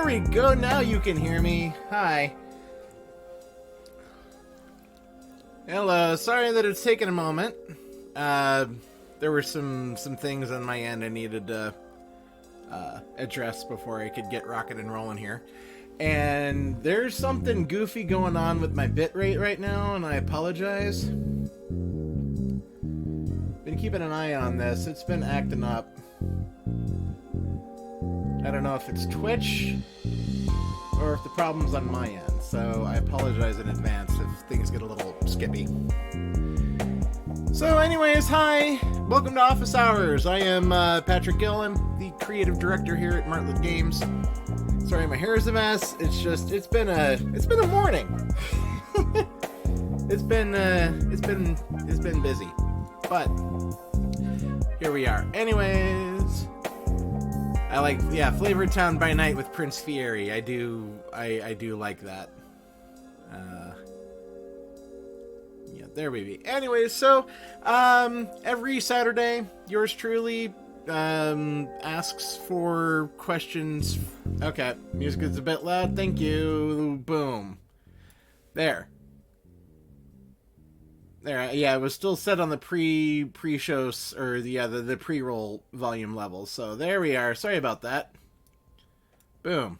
There we go. Now you can hear me. Hi. Hello. Sorry that it's taken a moment. There were some things on my end I needed to address before I could get rocking and rolling here. And there's something goofy going on with my bitrate right now, and I apologize. Been keeping an eye on this. It's been acting up. I don't know if it's Twitch or if the problem's on my end, so I apologize in advance if things get a little skippy. So anyways, hi! Welcome to Office Hours. I am Patrick Gill. I'm the creative director here at Martlet Games. Sorry, my hair is a mess. It's been a morning. It's been busy. But here we are. Anyways, I like Flavor Town by Night with Prince Fieri. I do like that. There we be. Anyways, so every Saturday, yours truly asks for questions. Okay, music is a bit loud. Thank you. Boom. There. Yeah, it was still set on the pre-show or the pre-roll volume level. So there we are. Sorry about that. Boom.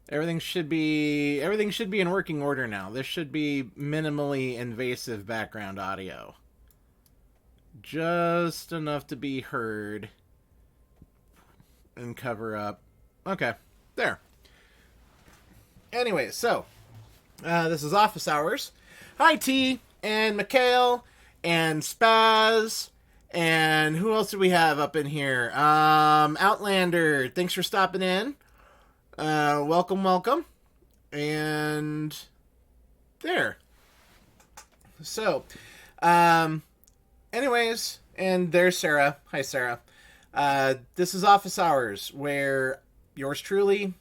Everything should be in working order now. This should be minimally invasive background audio. Just enough to be heard and cover up. Okay, there. Anyway, so this is Office Hours. Hi, T and Mikhail and Spaz and who else do we have up in here? Outlander. Thanks for stopping in. Welcome. And there. So, anyways, and there's Sarah. Hi, Sarah. This is Office Hours, where yours truly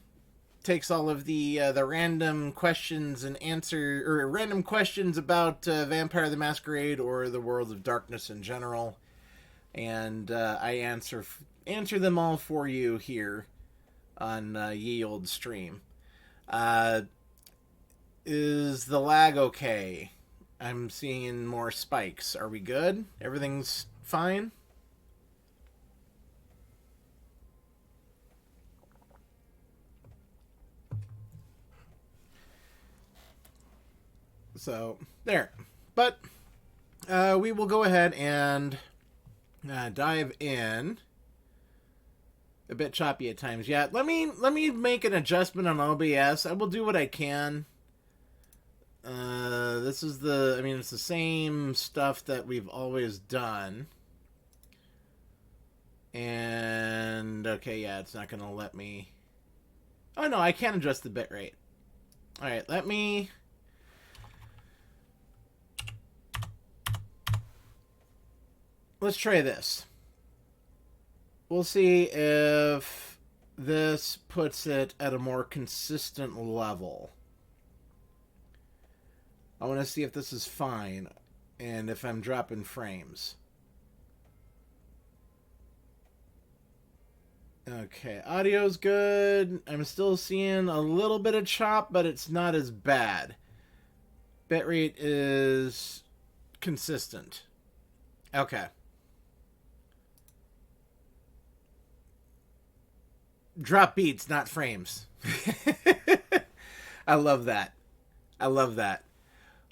takes all of the random questions and random questions about Vampire the Masquerade or the World of Darkness in general, and I answer them all for you here on ye old stream. Is the lag okay? I'm seeing more spikes. Are we good? Everything's fine? So, there. But, we will go ahead and dive in. A bit choppy at times. Yeah, let me make an adjustment on OBS. I will do what I can. This is it's the same stuff that we've always done. And, okay, yeah, it's not going to let me... Oh, no, I can adjust the bitrate. Alright, let me... Let's try this. We'll see if this puts it at a more consistent level. I want to see if this is fine and if I'm dropping frames. Okay, audio's good. I'm still seeing a little bit of chop, but it's not as bad. Bitrate is consistent. Okay. Drop beats, not frames. I love that.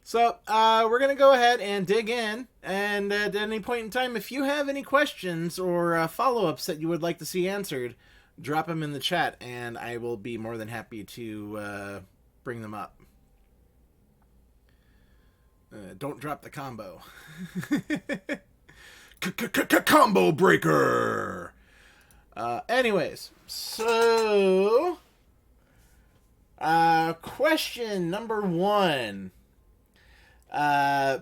So, we're going to go ahead and dig in. And at any point in time, if you have any questions or follow-ups that you would like to see answered, drop them in the chat, and I will be more than happy to bring them up. Don't drop the combo. Combo breaker! Anyways, so question number 1.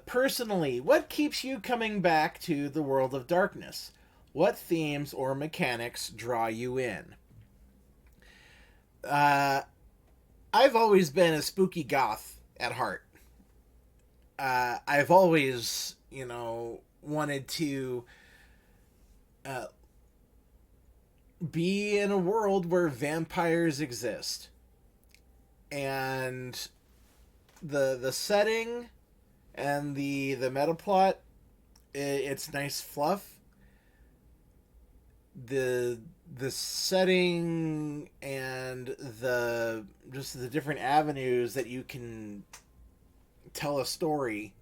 Personally, what keeps you coming back to the World of Darkness? What themes or mechanics draw you in? I've always been a spooky goth at heart. I've always, wanted to be in a world where vampires exist. And the setting and the meta plot, it's nice fluff. The setting and the different avenues that you can tell a story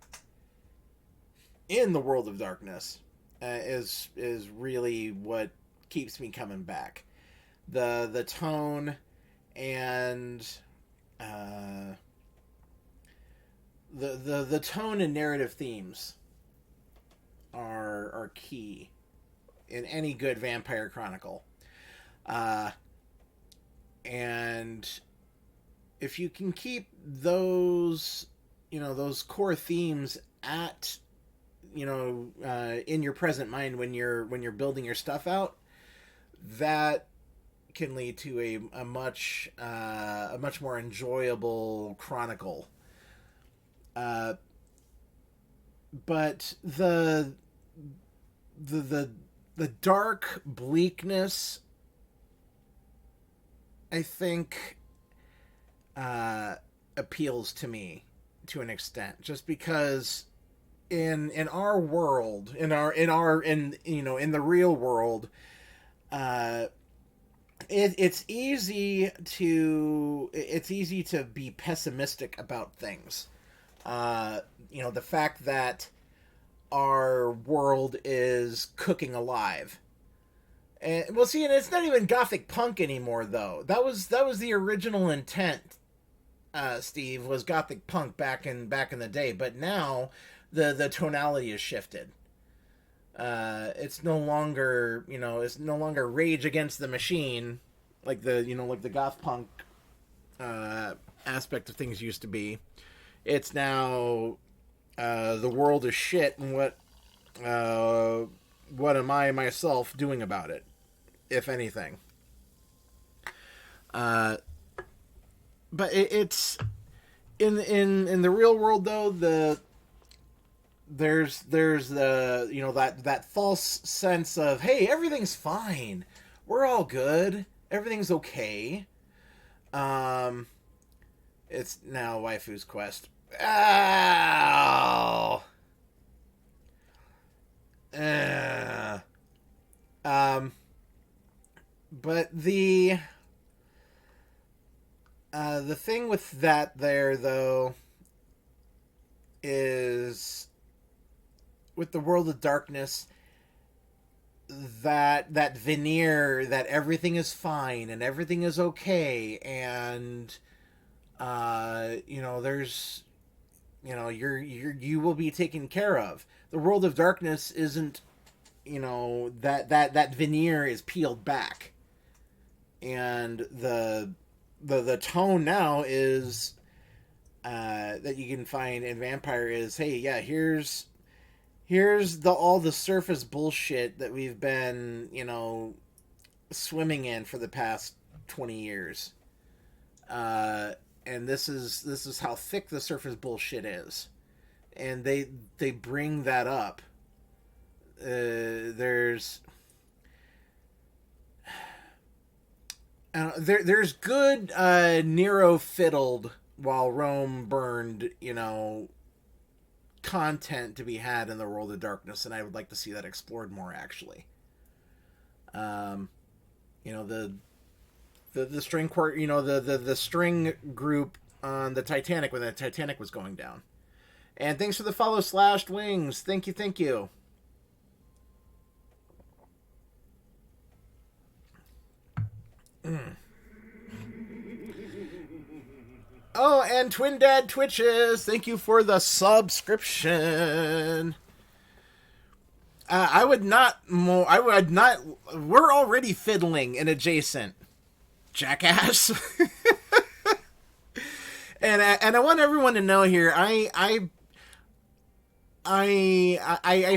in the world of darkness is really what keeps me coming back. The tone and the tone and narrative themes are key in any good vampire chronicle. And if you can keep those, those core themes at, in your present mind when you're building your stuff out, that can lead to a much more enjoyable chronicle. But the dark bleakness, I think, appeals to me to an extent, just because in our world, in the real world, it's easy to be pessimistic about things. The fact that our world is cooking alive. And it's not even gothic punk anymore, though. That was the original intent. Steve, was gothic punk back in the day, but now the tonality has shifted. It's no longer Rage Against the Machine, like the goth punk aspect of things used to be. It's now the world is shit, and what am I myself doing about it, if anything? But it's in the real world, though, there's the that false sense of, hey, everything's fine, we're all good, everything's okay. It's now Waifu's Quest. Ow. But the thing with that there, though, is with the world of darkness, that veneer that everything is fine and everything is okay, and there's you will be taken care of. The world of darkness isn't, that veneer is peeled back, and the tone now is that you can find in Vampire is, hey, yeah, here's all the surface bullshit that we've been swimming in for the past 20 years, and this is how thick the surface bullshit is, and they bring that up. There's good Nero fiddled while Rome burned, content to be had in the world of darkness, and I would like to see that explored more, actually. The string quartet, the string group on the Titanic when the Titanic was going down. And thanks for the follow, Slashed Wings. Thank you. Oh, and Twin Dad Twitches, thank you for the subscription. I would not. We're already fiddling in adjacent, jackass. and I want everyone to know here. I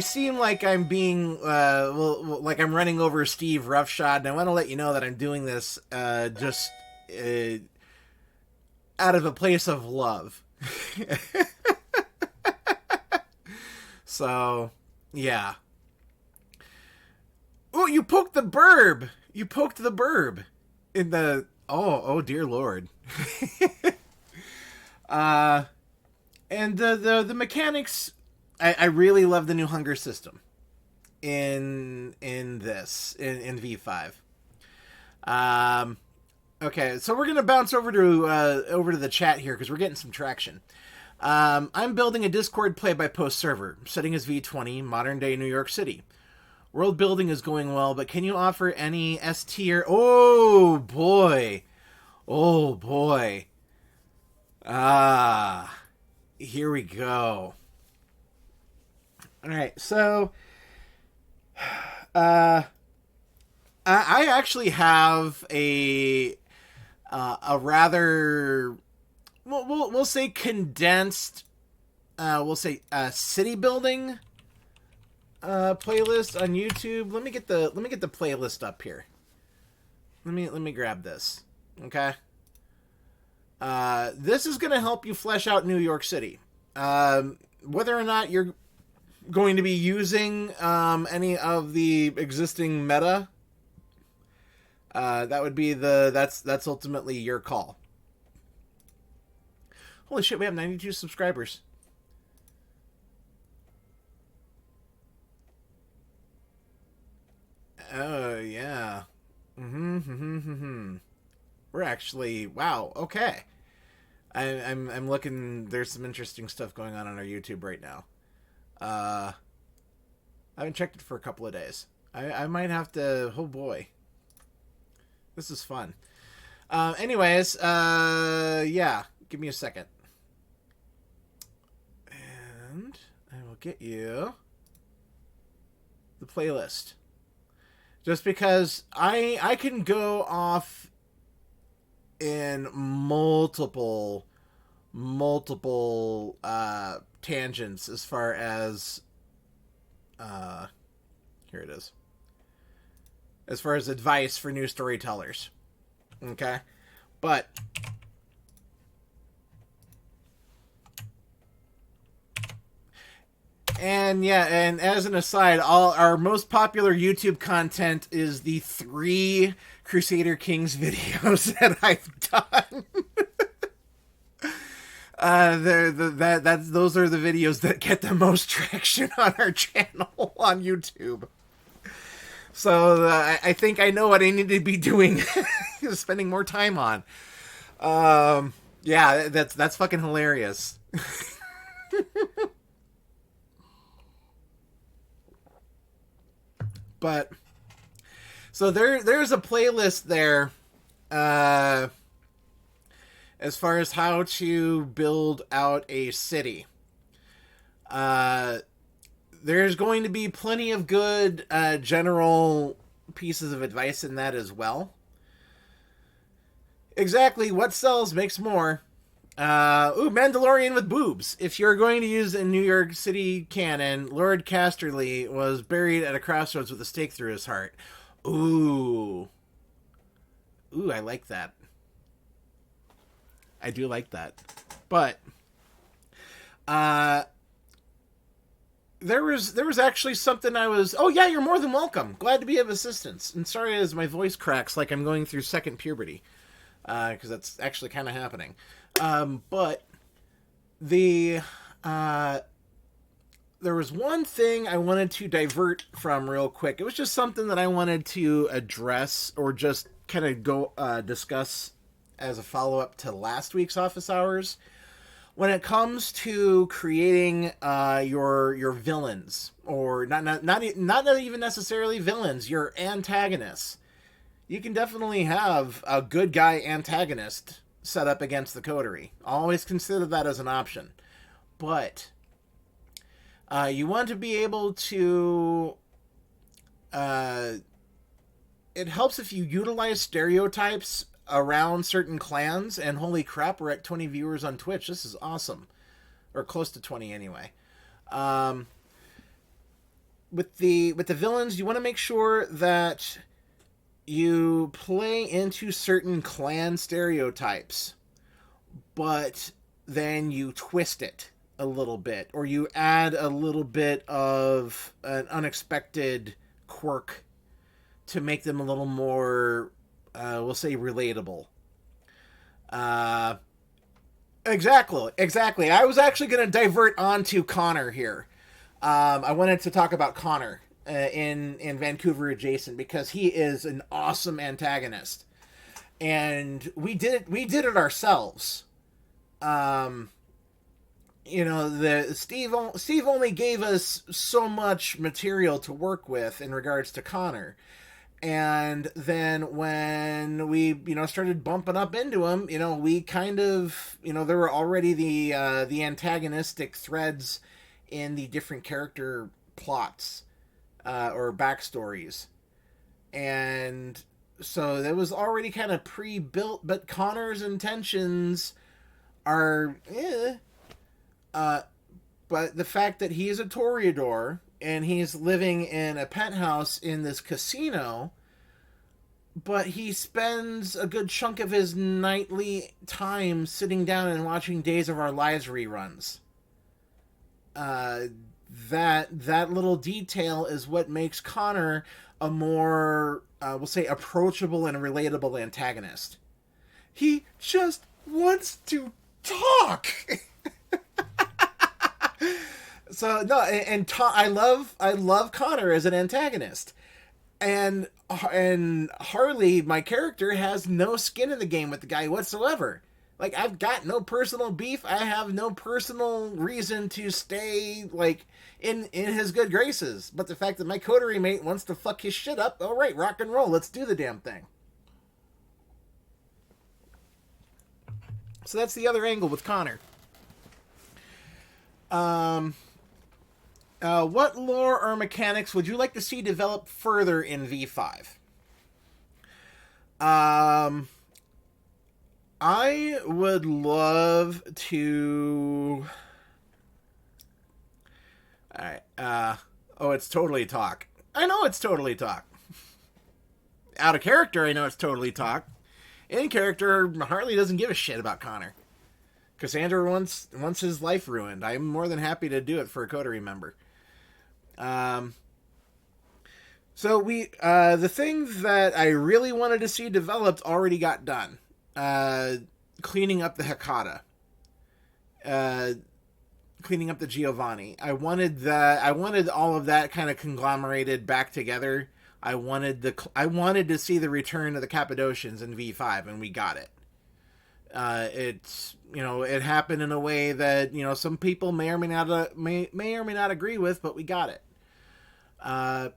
seem like I'm being like I'm running over Steve Roughshod, and I want to let you know that I'm doing this just out of a place of love. So, yeah. Oh, you poked the burb. You poked the burb in the... Oh, dear Lord. And the mechanics... I really love the new hunger system in V5. Okay, so we're gonna bounce over to the chat here because we're getting some traction. I'm building a Discord play-by-post server, setting as V20, modern-day New York City. World building is going well, but can you offer any S tier? Oh boy, oh boy. Here we go. All right, so I actually have a rather we'll say condensed we'll say city building playlist on YouTube. Let me get the playlist up here. Let me grab this. Okay. This is going to help you flesh out New York City. Whether or not you're going to be using any of the existing meta, that would be that's ultimately your call. Holy shit, we have 92 subscribers. Oh yeah. We're actually, wow, okay. I'm looking. There's some interesting stuff going on our YouTube right now. I haven't checked it for a couple of days. I might have to. Oh boy, this is fun. Anyways, yeah. Give me a second, and I will get you the playlist. Just because I can go off in multiple tangents as far as here it is. As far as advice for new storytellers. Okay? But and yeah, and as an aside, all our most popular YouTube content is the 3 Crusader Kings videos that I've done. Those are the videos that get the most traction on our channel on YouTube. So I think I know what I need to be doing, spending more time on. Yeah, that's fucking hilarious. But so there's a playlist there as far as how to build out a city. There's going to be plenty of good general pieces of advice in that as well. Exactly what sells makes more. Mandalorian with boobs. If you're going to use a New York City canon, Lord Casterly was buried at a crossroads with a stake through his heart. Ooh, I like that. I do like that. But there was actually something I was... Oh yeah, you're more than welcome. Glad to be of assistance. And sorry as my voice cracks like I'm going through second puberty. Because that's actually kind of happening. But there was one thing I wanted to divert from real quick. It was just something that I wanted to address or just kind of go discuss as a follow-up to last week's office hours. When it comes to creating your villains, or not even necessarily villains, your antagonists, you can definitely have a good guy antagonist set up against the coterie. Always consider that as an option. But you want to be able to... it helps if you utilize stereotypes around certain clans, and holy crap, we're at 20 viewers on Twitch. This is awesome. Or close to 20 anyway. With the villains, you want to make sure that you play into certain clan stereotypes, but then you twist it a little bit, or you add a little bit of an unexpected quirk to make them a little more, we'll say, relatable. Uh, exactly. I was actually going to divert onto Connor here. I wanted to talk about Connor in Vancouver Adjacent because he is an awesome antagonist, and we did it ourselves. Um, the Steve only gave us so much material to work with in regards to Connor. And then when we, started bumping up into him, we kind of, there were already the antagonistic threads in the different character plots or backstories, and so that was already kind of pre-built. But Connor's intentions are, but the fact that he's a Toreador and he's living in a penthouse in this casino, but he spends a good chunk of his nightly time sitting down and watching Days of Our Lives reruns. That little detail is what makes Connor a more, we'll say, approachable and relatable antagonist. He just wants to talk. So no, I love Connor as an antagonist, and Harley, my character, has no skin in the game with the guy whatsoever. Like, I've got no personal beef. I have no personal reason to stay like in his good graces. But the fact that my coterie mate wants to fuck his shit up, all right, rock and roll, let's do the damn thing. So that's the other angle with Connor. What lore or mechanics would you like to see developed further in V5? I would love to... Alright, it's totally talk. I know it's totally talk. Out of character, I know it's totally talk. In character, Harley doesn't give a shit about Connor. Cassandra wants his life ruined. I'm more than happy to do it for a coterie member. So the things that I really wanted to see developed already got done. Cleaning up the Hecata. Cleaning up the Giovanni. I wanted all of that kind of conglomerated back together. I wanted to see the return of the Cappadocians in V5, and we got it. It happened in a way that, some people may or may not agree with, but we got it. I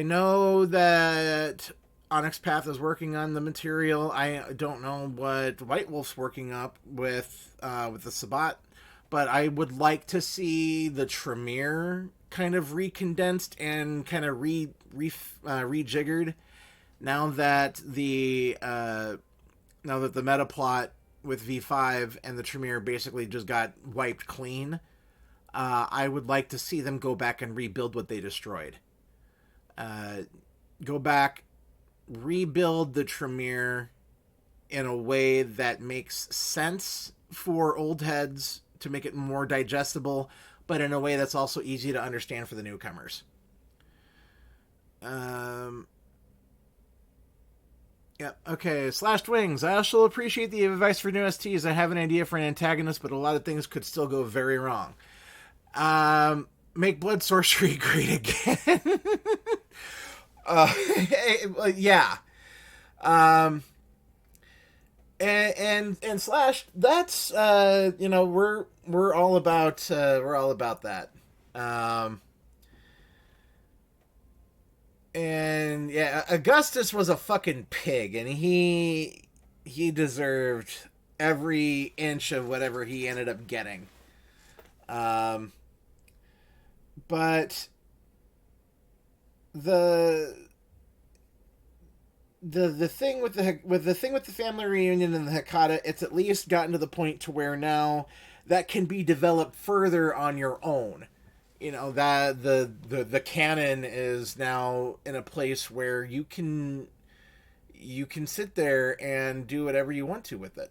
know that Onyx Path is working on the material. I don't know what White Wolf's working up with the Sabbat, but I would like to see the Tremere kind of recondensed and kind of rejiggered now that the meta plot with V5 and the Tremere basically just got wiped clean. I would like to see them go back and rebuild what they destroyed. Go back, rebuild the Tremere in a way that makes sense for old heads to make it more digestible, but in a way that's also easy to understand for the newcomers. Yeah, okay, Slashed Wings. I also appreciate the advice for new STs. I have an idea for an antagonist, but a lot of things could still go very wrong. Make blood sorcery great again. Yeah. And Slash, that's we're all about that. And yeah, Augustus was a fucking pig, and he deserved every inch of whatever he ended up getting. But the thing with the family reunion and the Hecata, it's at least gotten to the point to where now that can be developed further on your own. That the canon is now in a place where you can sit there and do whatever you want to with it.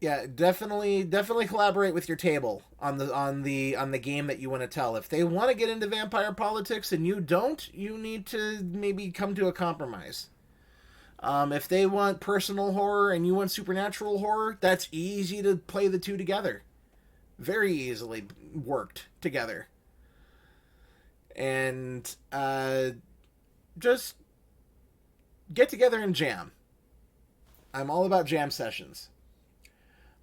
Yeah, definitely collaborate with your table on the game that you want to tell. If they want to get into vampire politics and you don't, you need to maybe come to a compromise. If they want personal horror and you want supernatural horror, that's easy to play the two together. Very easily worked together. And just get together and jam. I'm all about jam sessions.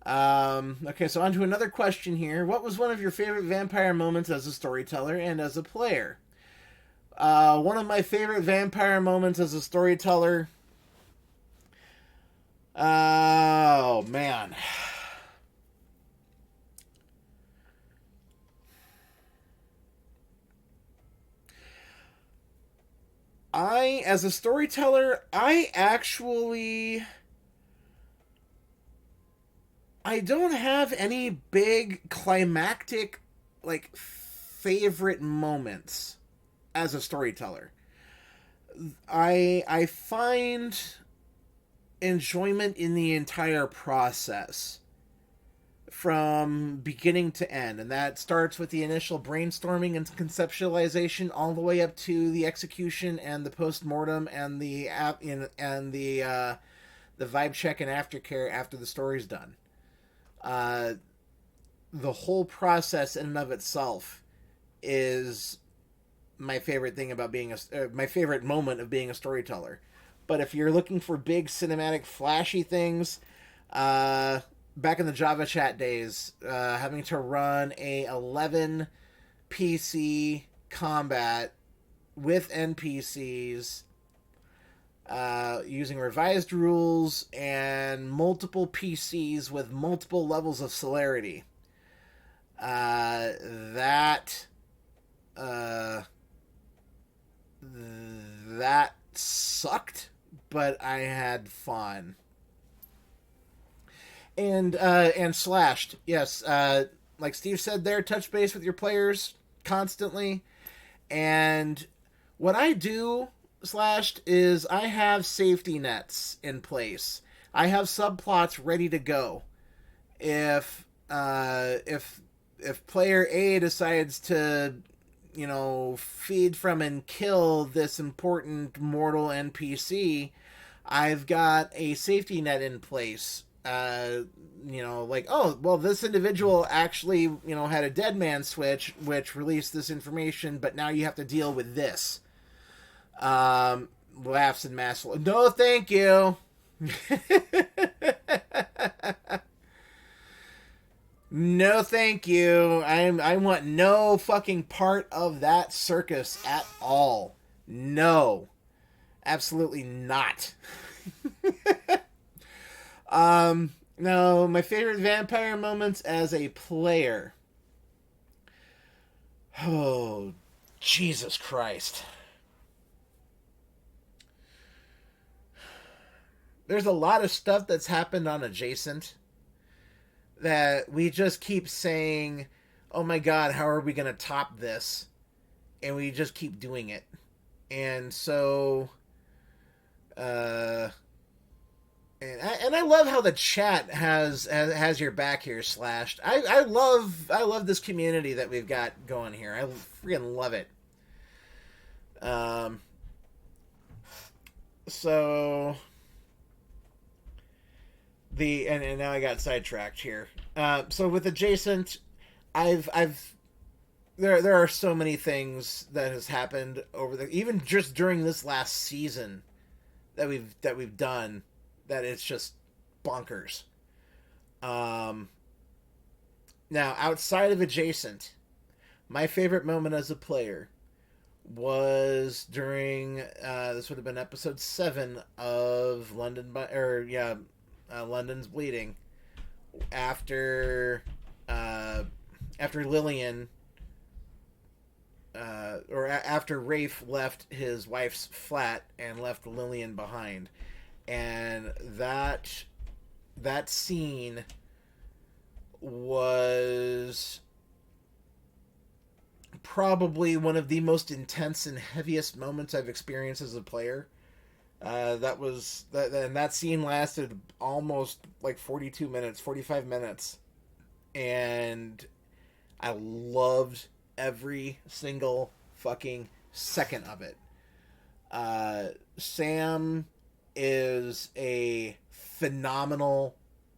Okay, so on to another question here. What was one of your favorite vampire moments as a storyteller and as a player? One of my favorite vampire moments as a storyteller. Oh, man. As a storyteller, I don't have any big climactic, like, favorite moments as a storyteller. I find enjoyment in the entire process from beginning to end, and that starts with the initial brainstorming and conceptualization all the way up to the execution and the post-mortem and the vibe check and aftercare after the story's done. uh, the whole process in and of itself is my favorite thing about being my favorite moment of being a storyteller. But if you're looking for big cinematic flashy things, back in the Java chat days, having to run a 11 PC combat with NPCs, using revised rules and multiple PCs with multiple levels of celerity. That that sucked, but I had fun. And slashed, yes. Like Steve said, there, touch base with your players constantly. And what I do, slashed, is I have safety nets in place. I have subplots ready to go. If player A decides to, feed from and kill this important mortal NPC, I've got a safety net in place. Like, oh, well, this individual actually, had a dead man switch, which released this information, but now you have to deal with this. Laughs and mass. No, thank you. No, thank you. I want no fucking part of that circus at all. No, absolutely not. No, my favorite vampire moments as a player. Oh, Jesus Christ. There's a lot of stuff that's happened on Adjacent that we just keep saying, oh my god, how are we going to top this? And we just keep doing it. And so, and I love how the chat has your back here, Slashed. I love this community that we've got going here. I freaking love it. So and now I got sidetracked here. So with Adjacent, there are so many things that has happened even just during this last season that we've done, that it's just bonkers. Now, outside of Adjacent, my favorite moment as a player was during this would have been episode 7 of London's Bleeding, after Lillian, after Rafe left his wife's flat and left Lillian behind. And that scene was probably one of the most intense and heaviest moments I've experienced as a player. And that scene lasted almost like 42 minutes, 45 minutes, and I loved every single fucking second of it. Sam is a phenomenal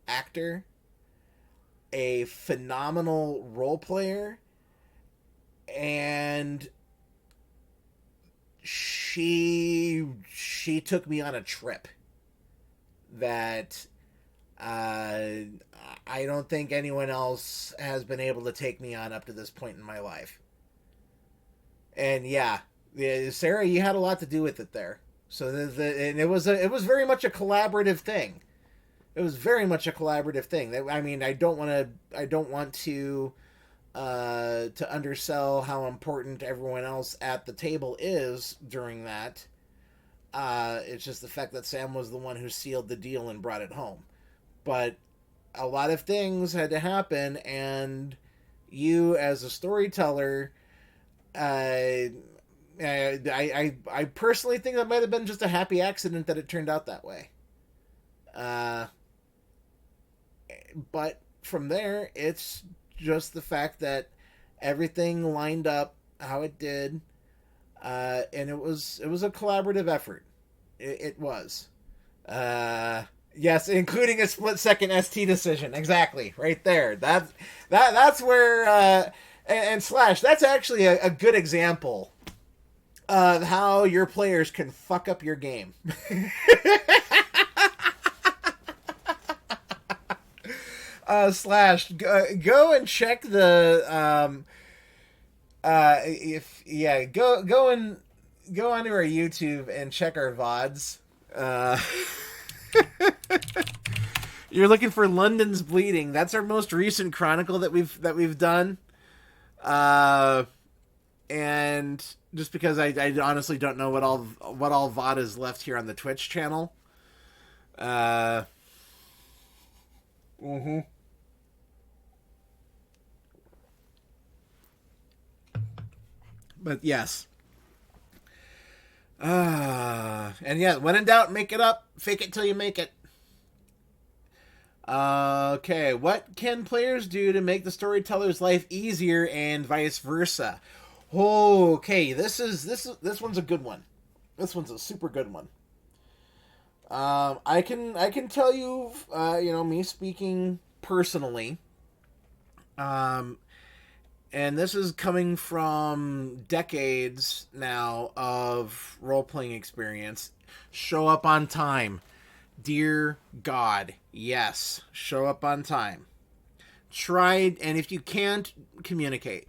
actor, a phenomenal role player, and she took me on a trip that I don't think anyone else has been able to take me on up to this point in my life. And yeah, Sarah, you had a lot to do with it there. So and it was very much a collaborative thing. It was very much a collaborative thing. I mean, I don't want to undersell how important everyone else at the table is during that. It's just the fact that Sam was the one who sealed the deal and brought it home. But a lot of things had to happen, and you, as a storyteller, I personally think that might have been just a happy accident that it turned out that way. But from there, it's just the fact that everything lined up how it did, and it was a collaborative effort. It was. Yes, including a split-second ST decision. Exactly, right there. That's where and Slash. That's actually a good example of how your players can fuck up your game. Slash, go and check the if yeah, go onto our YouTube and check our VODs. You're looking for London's Bleeding. That's our most recent chronicle that we've done. And just because I honestly don't know what all VOD is left here on the Twitch channel. Mm-hmm. But yes. And yeah, when in doubt, make it up. Fake it till you make it. Okay, what can players do to make the storyteller's life easier and vice versa? Okay, this one's a good one. This one's a super good one. I can tell you, me speaking personally. And this is coming from decades now of role-playing experience. Show up on time. Dear God, yes. Show up on time. Try, and if you can't, communicate.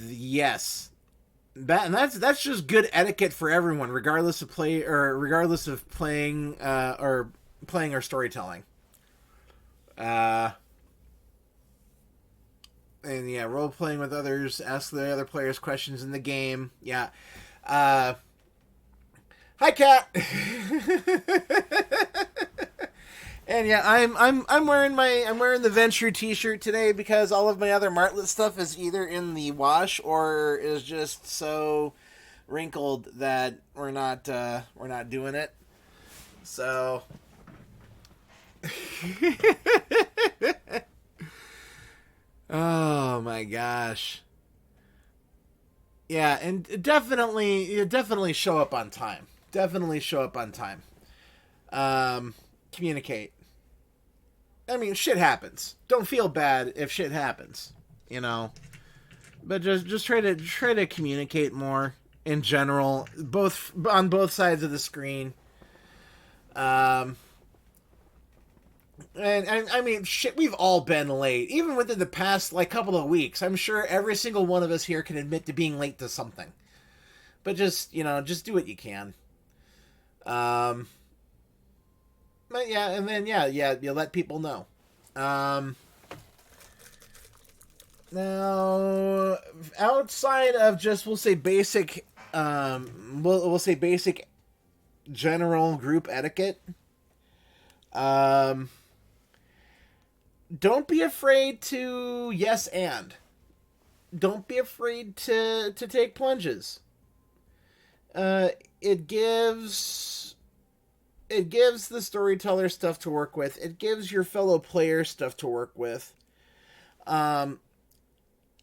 Yes. That's just good etiquette for everyone, regardless of playing or storytelling. And yeah, role playing with others, ask the other players questions in the game. Yeah. Hi, Cat. And yeah, I'm wearing the Venture T-shirt today because all of my other Martlet stuff is either in the wash or is just so wrinkled that we're not doing it. So. Oh my gosh. Yeah, and definitely show up on time. Definitely show up on time. Communicate. I mean, shit happens. Don't feel bad if shit happens, But just try to communicate more in general, both on both sides of the screen. And I mean, shit, we've all been late. Even within the past, couple of weeks. I'm sure every single one of us here can admit to being late to something. But just do what you can. But yeah, and then, you let people know. Now, outside of just, we'll say basic general group etiquette, don't be afraid to yes and. Don't be afraid to take plunges. Uh, it gives it gives the storyteller stuff to work with. It gives your fellow players stuff to work with. Um,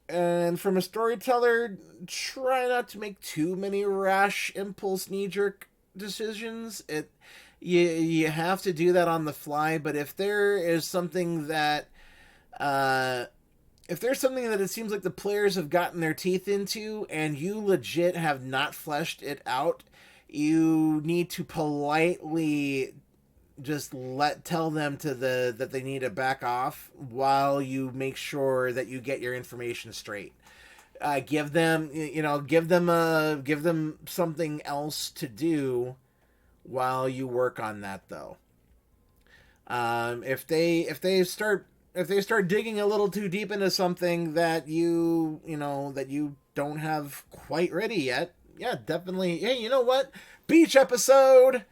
and from a storyteller, try not to make too many rash, impulse, knee jerk decisions. You have to do that on the fly. But if there is something that uh, if there's something that it seems like the players have gotten their teeth into and you legit have not fleshed it out, you need to politely just tell them that they need to back off while you make sure that you get your information straight. Give them give them something else to do while you work on that though. If they start digging a little too deep into something that that you don't have quite ready yet, yeah, definitely. Hey, you know what? Beach episode,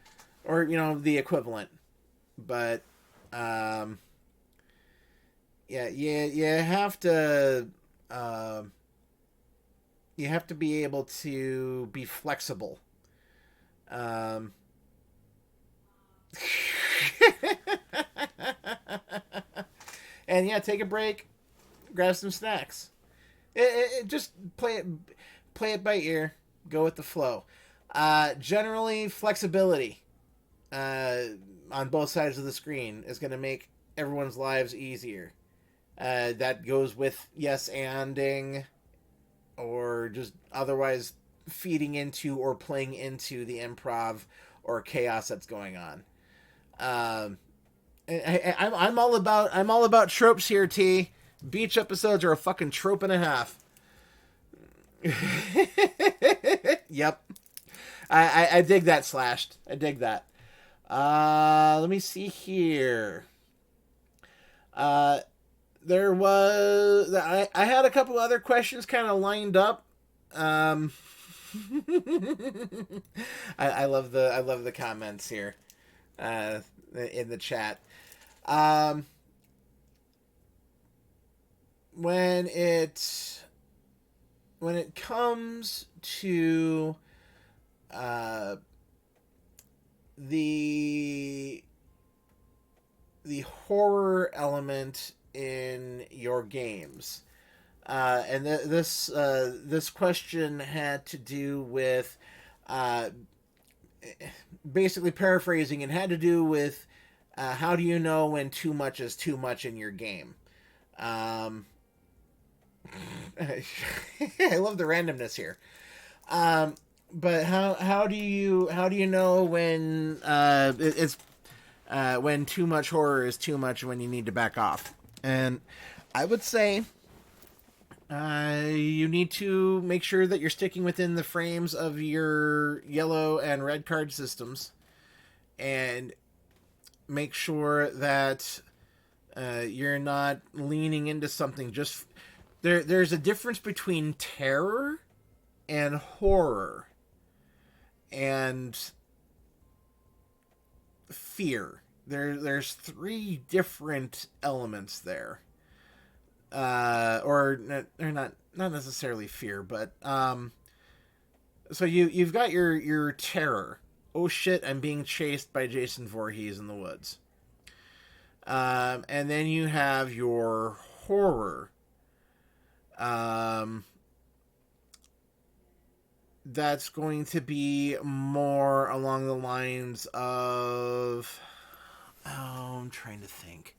or the equivalent. But yeah, you have to be able to be flexible. Um, and yeah, take a break, grab some snacks. Just play it by ear, go with the flow. Generally, flexibility on both sides of the screen is going to make everyone's lives easier. That goes with yes anding, or just otherwise feeding into or playing into the improv or chaos that's going on. Um, I'm all about tropes here. T. Beach episodes are a fucking trope and a half. Yep. I dig that, Slashed. I dig that. Let me see here. There was I had a couple other questions kind of lined up. Um, I love the comments here, in the chat. Um, when it comes to the horror element in your games, and this question had to do with, basically paraphrasing, it had to do with how do you know when too much is too much in your game. Um, I love the randomness here. But how do you know when it's when too much horror is too much, when you need to back off? And I would say you need to make sure that you're sticking within the frames of your yellow and red card systems, and make sure that you're not leaning into something. Just there's a difference between terror and horror and fear. There's three different elements there. Or they're not necessarily fear, but so you've got your terror. Oh shit, I'm being chased by Jason Voorhees in the woods. And then you have your horror. That's going to be more along the lines of, I'm trying to think.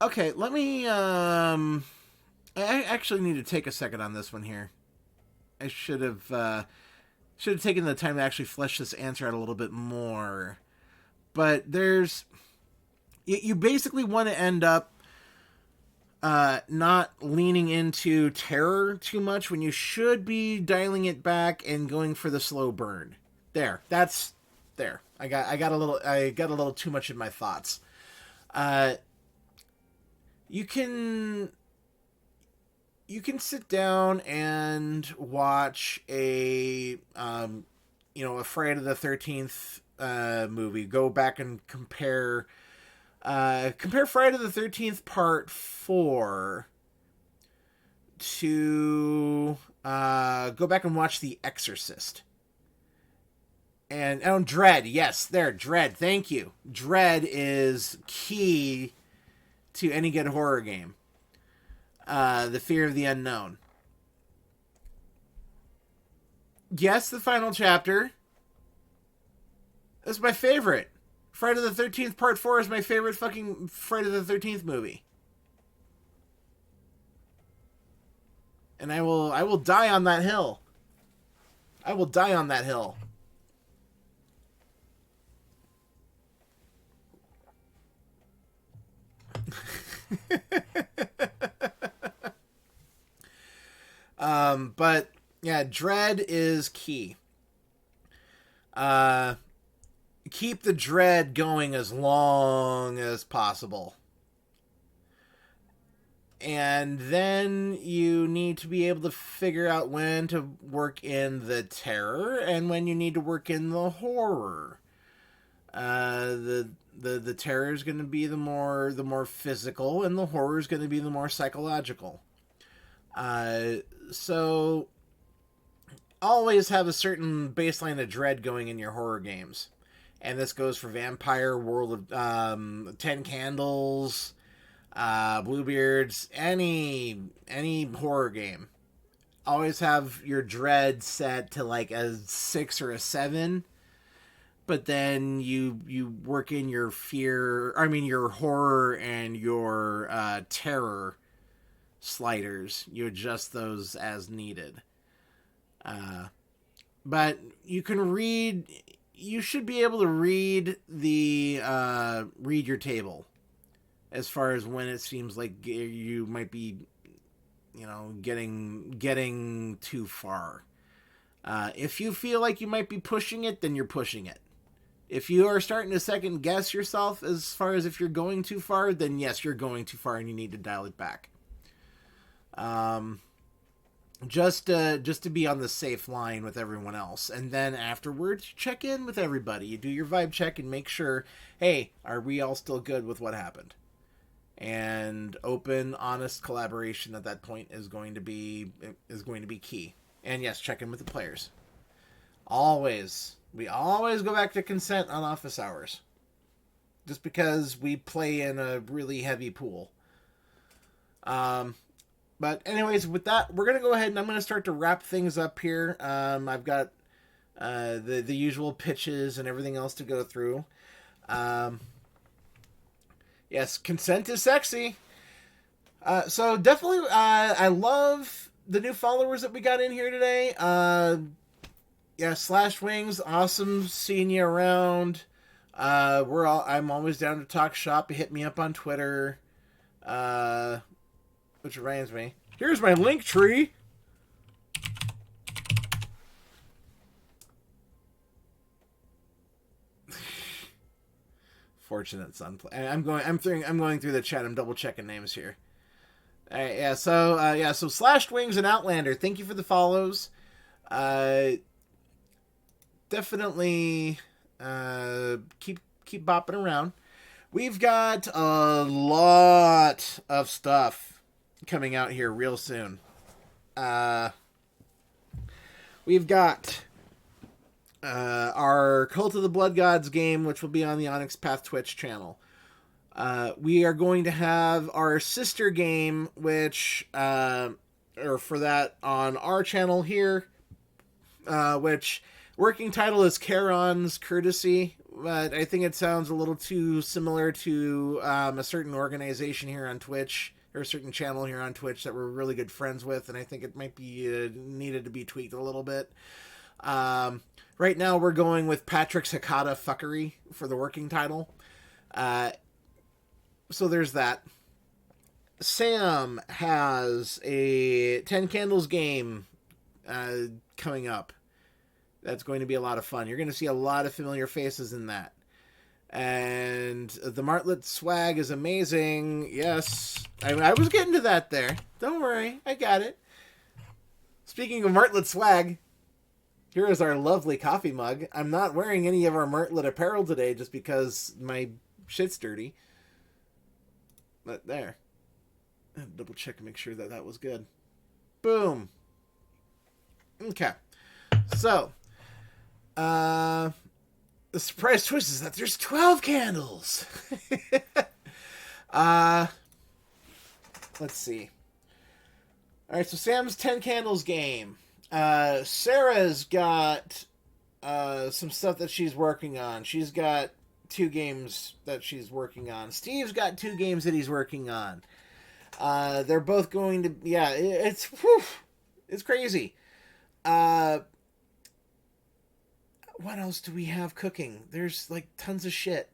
Okay, let me I actually need to take a second on this one here. I should have taken the time to actually flesh this answer out a little bit more. But you basically want to end up not leaning into terror too much, when you should be dialing it back and going for the slow burn. There. I got a little too much in my thoughts. You can sit down and watch a Friday the 13th movie. Go back and compare Friday the 13th Part 4 to go back and watch The Exorcist. And Dread, yes, Dread. Thank you. Dread is key to any good horror game. The fear of the unknown. Yes, the final chapter. That's my favorite. Friday the 13th Part 4 is my favorite fucking Friday the 13th movie. And I will die on that hill. I will die on that hill. But yeah, dread is key. Keep the dread going as long as possible. And then you need to be able to figure out when to work in the terror and when you need to work in the horror. The terror is going to be the more physical, and the horror is going to be the more psychological. So always have a certain baseline of dread going in your horror games, and this goes for Vampire, World of 10 Candles, Bluebeards, any horror game. Always have your dread set to like a 6 or a 7. But then you work in your your horror and your terror sliders. You adjust those as needed. But you should be able to read your table as far as when it seems like you might be, getting too far. If you feel like you might be pushing it, then you're pushing it. If you are starting to second guess yourself as far as if you're going too far, then yes, you're going too far and you need to dial it back. Just to be on the safe line with everyone else. And then afterwards, check in with everybody. You do your vibe check and make sure, hey, are we all still good with what happened? And open, honest collaboration at that point is going to be key. And yes, check in with the players. We always go back to consent on office hours. Just because we play in a really heavy pool. But anyways, with that, we're going to go ahead and I'm going to start to wrap things up here. I've got the usual pitches and everything else to go through. Yes, consent is sexy. So definitely, I love the new followers that we got in here today. Slash Wings, awesome seeing you around. I'm always down to talk shop. Hit me up on Twitter. Which reminds me, here's my link tree. Fortunate son. I'm going through the chat. I'm double checking names here. So Slashed Wings and Outlander, thank you for the follows. Definitely keep bopping around. We've got a lot of stuff coming out here real soon. We've got our Cult of the Blood Gods game, which will be on the Onyx Path Twitch channel. We are going to have our sister game, which for that on our channel here, which working title is Charon's Courtesy, but I think it sounds a little too similar to a certain organization here on Twitch, or a certain channel here on Twitch that we're really good friends with, and I think it might be needed to be tweaked a little bit. Right now we're going with Patrick's Hikata Fuckery for the working title. So there's that. Sam has a 10 Candles game coming up. That's going to be a lot of fun. You're going to see a lot of familiar faces in that. And the Martlet swag is amazing. Yes. I was getting to that there. Don't worry. I got it. Speaking of Martlet swag, Here is our lovely coffee mug. I'm not wearing any of our Martlet apparel today just because my shit's dirty. But there. Double check and make sure that that was good. Boom. Okay. So, the surprise twist is that there's 12 candles. Let's see. All right, so Sam's 10 candles game. Sarah's got some stuff that she's working on. She's got 2 games that she's working on. Steve's got 2 games that he's working on. They're both going to... Yeah, it's crazy. What else do we have cooking? There's like tons of shit.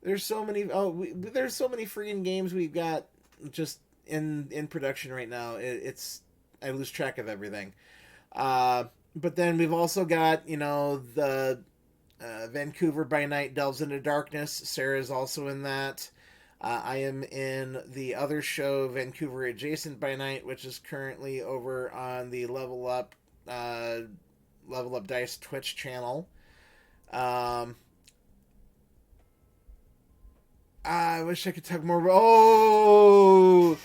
There's so many... there's so many freaking games we've got just in production right now. I lose track of everything. But then we've also got, the Vancouver by Night Delves into Darkness. Sarah's also in that. I am in the other show, Vancouver Adjacent by Night, which is currently over on the Level Up Dice Twitch channel. I wish I could talk more about...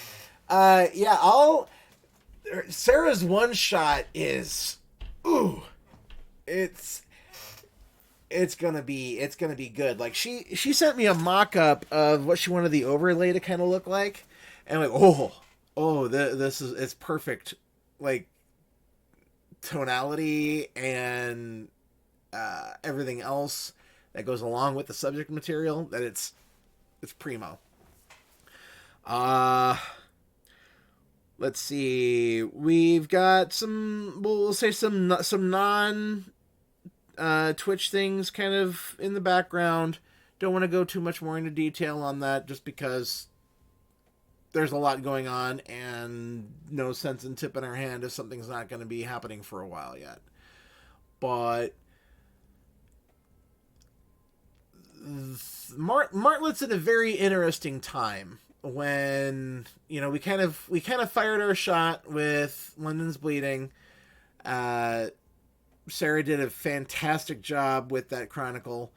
Sarah's one shot is... Ooh. It's gonna be good. Like, she sent me a mock-up of what she wanted the overlay to kind of look like. And I'm like, it's perfect. Like, tonality and everything else that goes along with the subject material, that it's primo. Let's see. We've got some, we'll say some non Twitch things kind of in the background. Don't want to go too much more into detail on that just because there's a lot going on and no sense in tipping our hand if something's not going to be happening for a while yet. But Martlet's at a very interesting time when, we kind of fired our shot with London's Bleeding. Sarah did a fantastic job with that chronicle,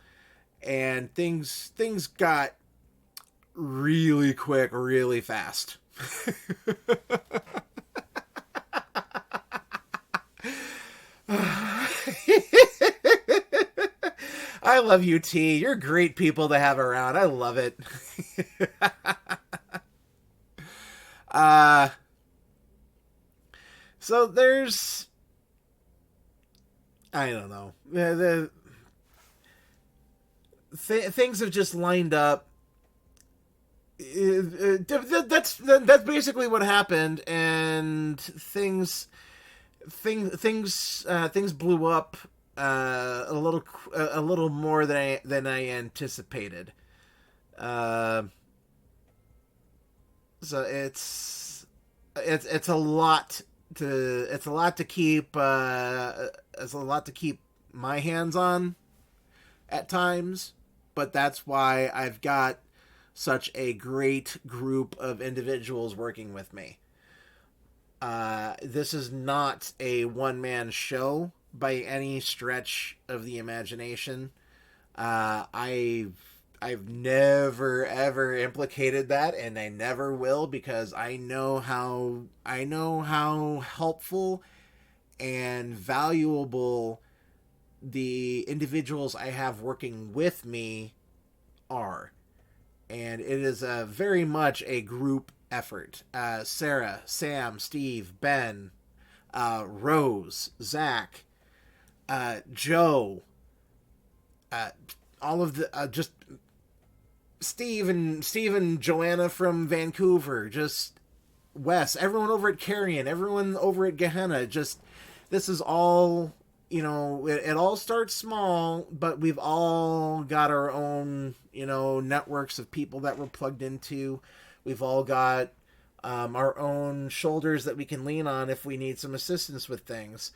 and things got really quick, really fast. I love you, T. You're great people to have around. I love it. So there's... I don't know. Things have just lined up. That's basically what happened, and things blew up a little more than I anticipated. So it's a lot to keep. It's a lot to keep my hands on at times, but that's why I've got such a great group of individuals working with me. This is not a one-man show by any stretch of the imagination. I've never ever implicated that, and I never will, because I know how helpful and valuable the individuals I have working with me are. And it is very much a group effort. Sarah, Sam, Steve, Ben, Rose, Zach, Joe, all of the just Steve and Joanna from Vancouver, just Wes, everyone over at Carrion, everyone over at Gehenna. Just, this is all, it all starts small, but we've all got our own, networks of people that we're plugged into. We've all got our own shoulders that we can lean on if we need some assistance with things.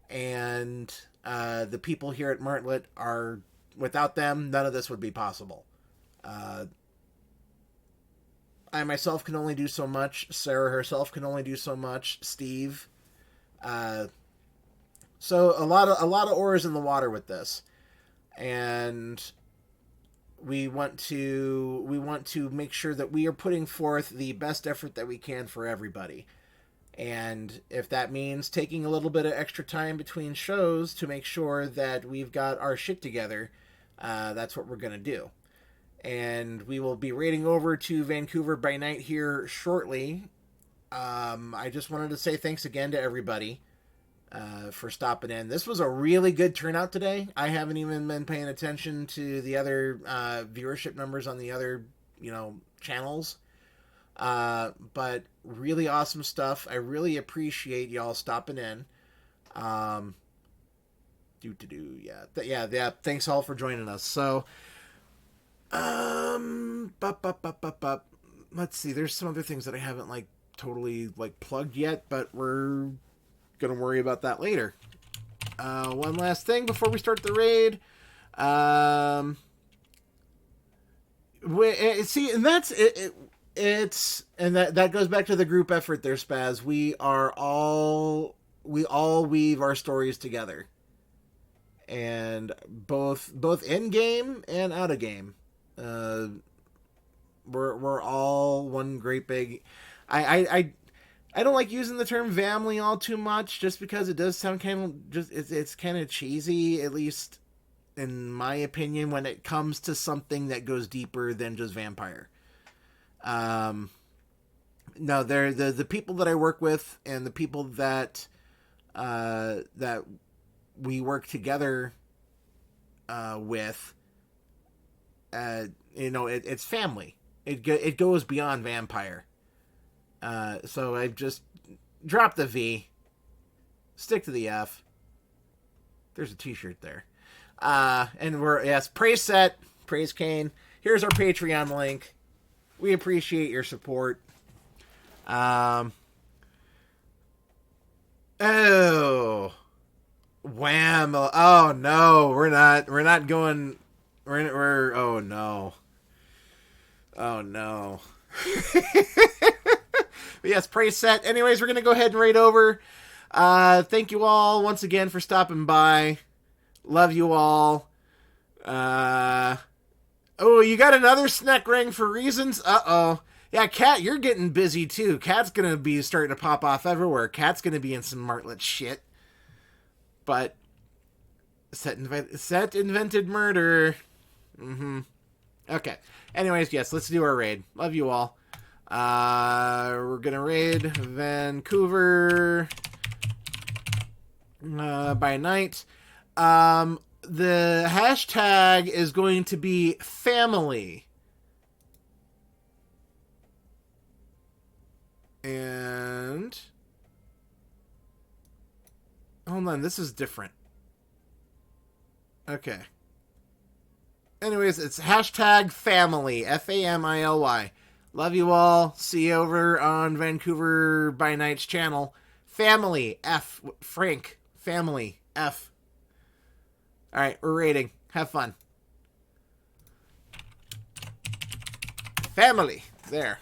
And the people here at Martlet are, without them, none of this would be possible. I myself can only do so much. Sarah herself can only do so much. Steve. So a lot of oars in the water with this, and we want to make sure that we are putting forth the best effort that we can for everybody. And if that means taking a little bit of extra time between shows to make sure that we've got our shit together, that's what we're going to do. And we will be raiding over to Vancouver by night here shortly. I just wanted to say thanks again to everybody for stopping in. This was a really good turnout today. I haven't even been paying attention to the other viewership numbers on the other, channels. But really awesome stuff. I really appreciate y'all stopping in. Yeah. Thanks all for joining us. So, let's see. There's some other things that I haven't totally plugged yet, but we're gonna worry about that later. One last thing before we start the raid. See, and that's it. That goes back to the group effort there, Spaz. We all weave our stories together, and both in game and out of game. We're all one great big. I don't like using the term family all too much, just because it does sound it's kind of cheesy, at least in my opinion, when it comes to something that goes deeper than just vampire. No, they're the people that I work with and the people that we work together with. It's family. It goes beyond vampire. So I just drop the V, stick to the F. There's a T-shirt there. And praise Set, praise Kane. Here's our Patreon link. We appreciate your support. Oh, wham! Oh no, we're not going. We're oh no. Oh no. But yes, praise Set. Anyways, we're gonna go ahead and raid over. Thank you all once again for stopping by. Love you all. Oh, you got another snack ring for reasons? Uh-oh. Yeah, Cat, you're getting busy too. Cat's gonna be starting to pop off everywhere. Cat's gonna be in some Martlet shit. But Set invented murder. Mm-hmm. Okay. Anyways, yes, let's do our raid. Love you all. We're gonna raid Vancouver by night. The hashtag is going to be family. And hold on, this is different. Okay. Anyways, it's hashtag family. Family. Love you all. See you over on Vancouver by Night's channel. Family. F. Frank. Family. F. Alright, we're raiding. Have fun. Family. There.